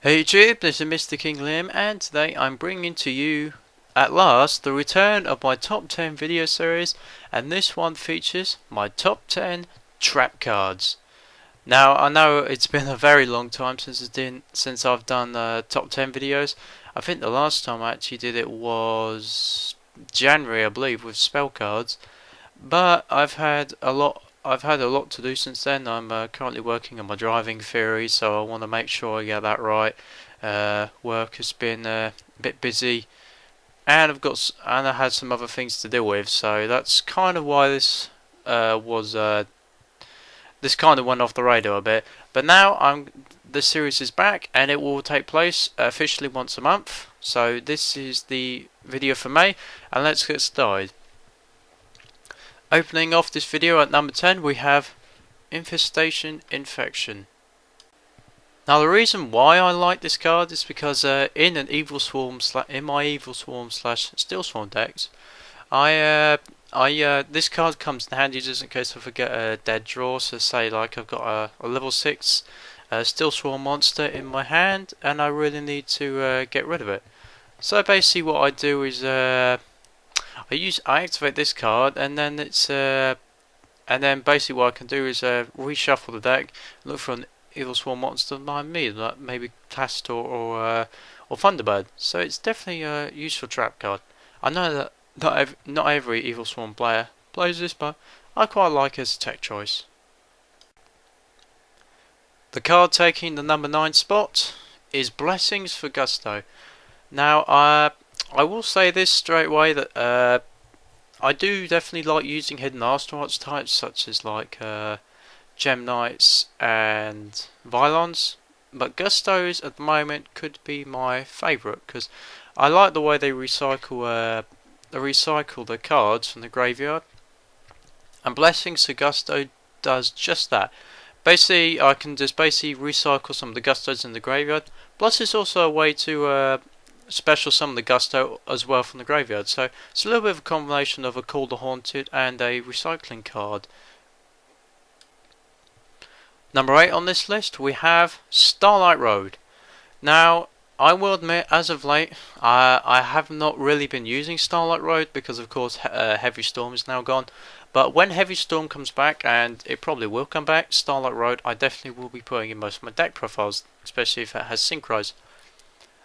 Hey YouTube, this is Mr. King Liam, and today I'm bringing to you, at last, the return of my top 10 video series, and this one features my top 10 trap cards. Now, I know it's been a very long time since I've done top 10 videos. I think the last time I actually did it was January, I believe, with spell cards. But I've had a lot to do since then. I'm currently working on my driving theory, so I want to make sure I get that right. Work has been a bit busy, and I had some other things to deal with. So that's kind of why this kind of went off the radar a bit. But now the series is back, and it will take place officially once a month. So this is the video for May, and let's get started. Opening off this video at number 10, we have Infestation Infection. Now, the reason why I like this card is because in my Evil Swarm slash Steel Swarm decks, this card comes in handy just in case I forget a dead draw. So say like I've got a level 6 Steel Swarm monster in my hand, and I really need to get rid of it. So basically, what I do is I activate this card, and then basically what I can do is reshuffle the deck, look for an Evil Swarm monster behind me, like maybe Tastor or Thunderbird. So it's definitely a useful trap card. I know that not every Evil Swarm player plays this, but I quite like it as a tech choice. The card taking the number 9 spot is Blessings for Gusto. Now, I will say this straight away that I do definitely like using hidden Arch types such as like Gem Knights and Vylons, but Gustos at the moment could be my favourite because I like the way they recycle the cards from the graveyard, and Blessings for Gusto does just that. Basically, I can just recycle some of the Gustos in the graveyard. Plus, it's also a way to special summon the Gusto as well from the graveyard, so it's a little bit of a combination of a Call the Haunted and a recycling card. Number 8 on this list, we have Starlight Road. Now, I will admit, as of late, I have not really been using Starlight Road because, of course, Heavy Storm is now gone. But when Heavy Storm comes back, and it probably will come back, Starlight Road I definitely will be putting in most of my deck profiles, especially if it has Synchroze.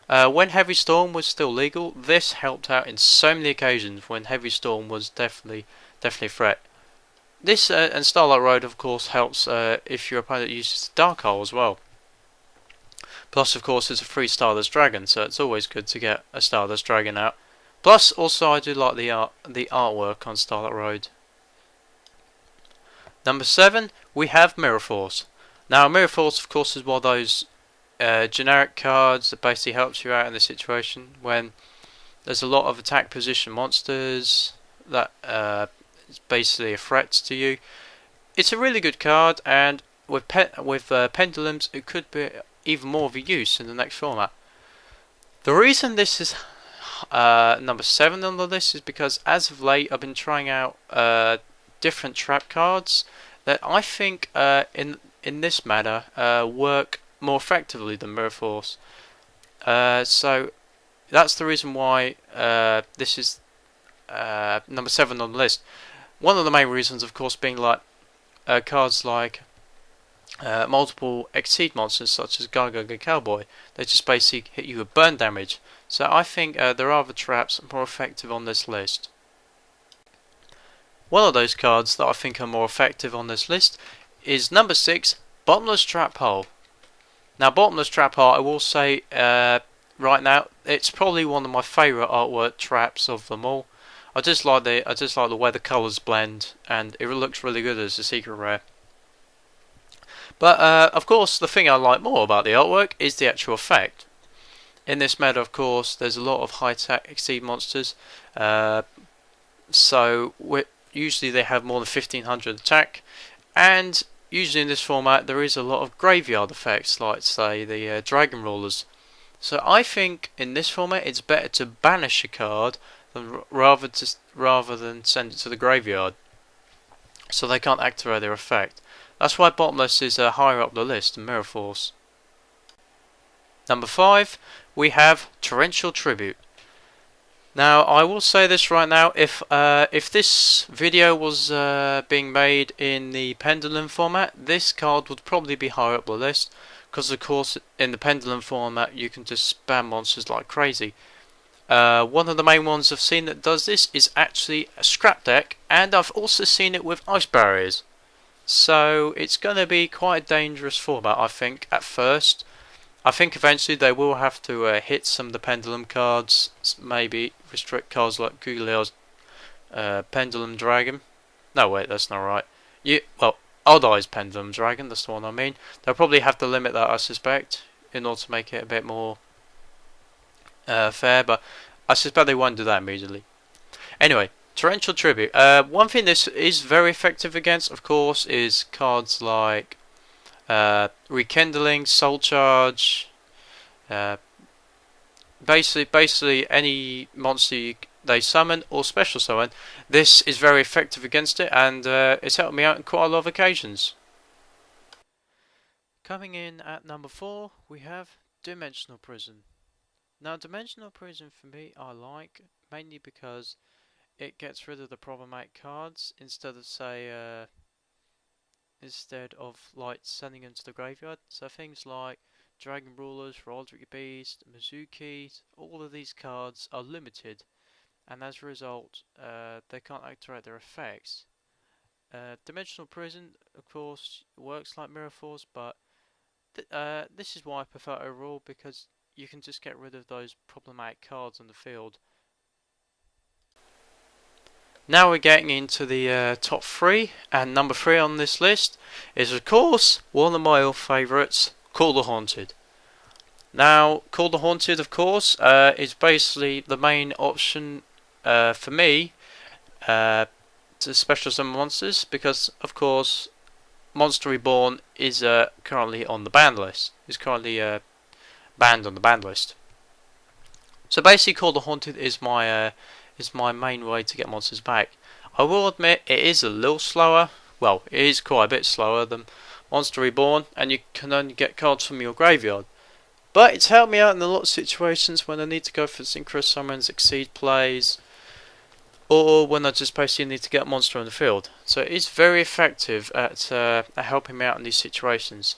When Heavy Storm was still legal, this helped out in so many occasions when Heavy Storm was definitely a threat. This and Starlight Road, of course, helps if your opponent uses Dark Hole as well. Plus, of course, it's a free Stardust Dragon, so it's always good to get a Stardust Dragon out. Plus, also, I do like the artwork on Starlight Road. Number 7, we have Mirror Force. Now, Mirror Force, of course, is one of those generic cards that basically helps you out in the situation when there's a lot of attack position monsters that is basically a threat to you. It's a really good card, and with pendulums, it could be even more of a use in the next format. The reason this is number 7 on the list is because as of late I've been trying out different trap cards that I think in this manner work more effectively than Mirror Force. So that's the reason why this is number 7 on the list. One of the main reasons, of course, being like cards like multiple Exceed monsters such as Gaga Cowboy. They just basically hit you with burn damage. So I think there are other traps more effective on this list. One of those cards that I think are more effective on this list is number 6, Bottomless Trap Hole. Now, Bottomless Trap Hole, I will say right now, it's probably one of my favourite artwork traps of them all. I just like the way the colours blend, and it looks really good as a secret rare. But of course, the thing I like more about the artwork is the actual effect. In this meta, of course, there's a lot of high-tech Exceed monsters, so usually they have more than 1500 attack, and usually in this format there is a lot of graveyard effects, like say the Dragon Rollers. So I think in this format it's better to banish a card rather than send it to the graveyard, so they can't activate their effect. That's why Bottomless is higher up the list than Mirror Force. Number 5, we have Torrential Tribute. Now, I will say this right now, if this video was being made in the Pendulum format, this card would probably be higher up the list, because of course in the Pendulum format you can just spam monsters like crazy. One of the main ones I've seen that does this is actually a scrap deck, and I've also seen it with ice barriers. So it's going to be quite a dangerous format, I think, at first. I think eventually they will have to hit some of the Pendulum cards, maybe restrict cards like Google's Pendulum Dragon. No, wait, that's not right. Well, Odd Eye's Pendulum Dragon, that's the one I mean. They'll probably have to limit that, I suspect, in order to make it a bit more fair, but I suspect they won't do that immediately. Anyway, Torrential Tribute. One thing this is very effective against, of course, is cards like Rekindling, Soul Charge, basically any monster they summon or special summon. This is very effective against it, and it's helped me out on quite a lot of occasions. Coming in at number 4, we have Dimensional Prison. Now, Dimensional Prison for me I like, mainly because it gets rid of the problematic cards instead of like sending them to the graveyard. So things like Dragon Rulers, Roderick Beast, Mizuki, all of these cards are limited, and as a result they can't activate their effects. Dimensional Prison, of course, works like Mirror Force, but this is why I prefer it overall, because you can just get rid of those problematic cards on the field. Now we're getting into the top 3, and number 3 on this list is, of course, one of my favourites, Call the Haunted. Now, Call the Haunted, of course, is basically the main option for me to special summon monsters, because, of course, Monster Reborn is currently on the ban list. Is currently banned on the ban list. So basically, Call the Haunted is my main way to get monsters back. I will admit it is a little slower. Well, it is quite a bit slower than Monster Reborn, and you can only get cards from your graveyard. But it's helped me out in a lot of situations when I need to go for synchro summons, exceed plays, or when I just basically need to get a monster on the field. So it is very effective at helping me out in these situations.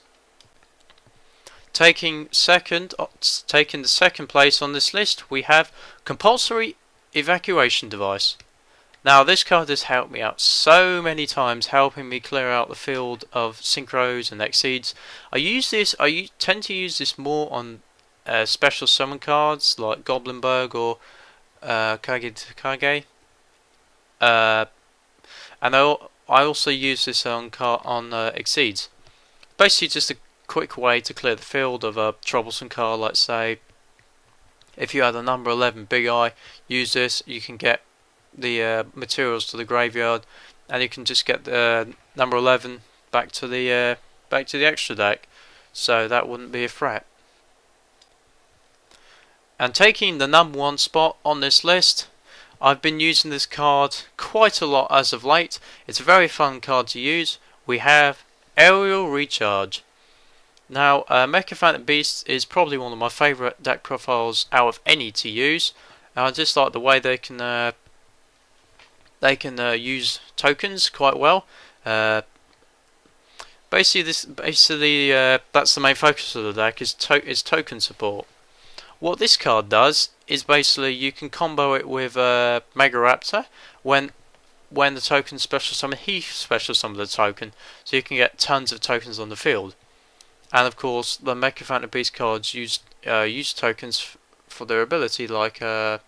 Taking the second place on this list, we have Compulsory Evacuation Device. Now, this card has helped me out so many times, helping me clear out the field of synchros and exceeds. I tend to use this more on special summon cards like Goblinberg or Kage. And I also use this on exceeds. Basically, just a quick way to clear the field of a troublesome card. Like, say, if you had a number 11 Big Eye, use this. You can get the materials to the graveyard, and you can just get the number 11 back to the extra deck. So that wouldn't be a threat. And taking the number 1 spot on this list, I've been using this card quite a lot as of late. It's a very fun card to use. We have Aerial Recharge. Now, Mecha Phantom Beast is probably one of my favourite deck profiles out of any to use. I just like the way they can use tokens quite well. Basically, that's the main focus of the deck is token support. What this card does is basically you can combo it with Mega Raptor when the token special summon, he special summons the token, so you can get tons of tokens on the field. And of course, the Mecha Phantom Beast cards use tokens for their ability, like I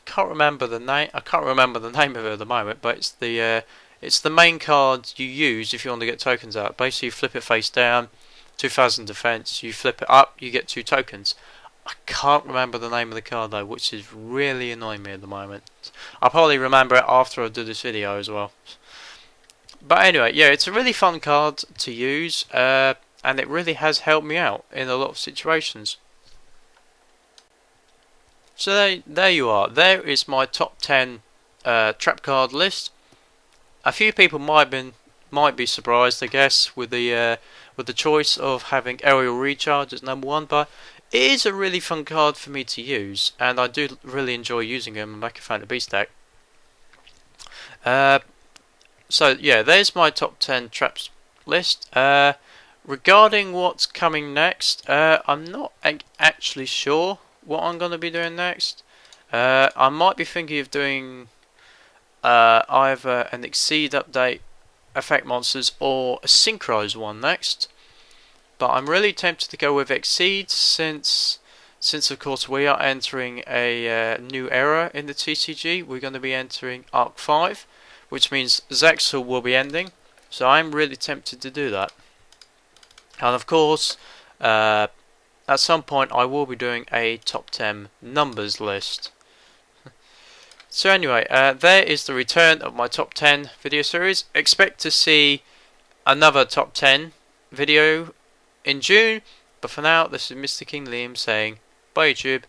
can't remember the name. I can't remember the name of it at the moment, but it's the main card you use if you want to get tokens out. Basically, you flip it face down, 2000 defense. You flip it up, you get 2 tokens. I can't remember the name of the card though, which is really annoying me at the moment. I'll probably remember it after I do this video as well. But anyway, yeah, it's a really fun card to use, and it really has helped me out in a lot of situations. So there you are. There is my top 10 trap card list. A few people might be surprised, I guess, with the with the choice of having Aerial Recharge as number 1, but it is a really fun card for me to use, and I do really enjoy using him. I'm a fan of Beast Deck. So yeah, there's my top 10 traps list. Regarding what's coming next, I'm not actually sure what I'm going to be doing next. I might be thinking of doing either an Exceed update effect monsters or a synchronized one next. But I'm really tempted to go with Exceed since of course we are entering a new era in the TCG. We're going to be entering Arc 5, which means Zexal will be ending. So I'm really tempted to do that. And of course, at some point I will be doing a top 10 numbers list. So anyway, there is the return of my top 10 video series. Expect to see another top 10 video in June. But for now, this is Mr. King Liam saying bye YouTube.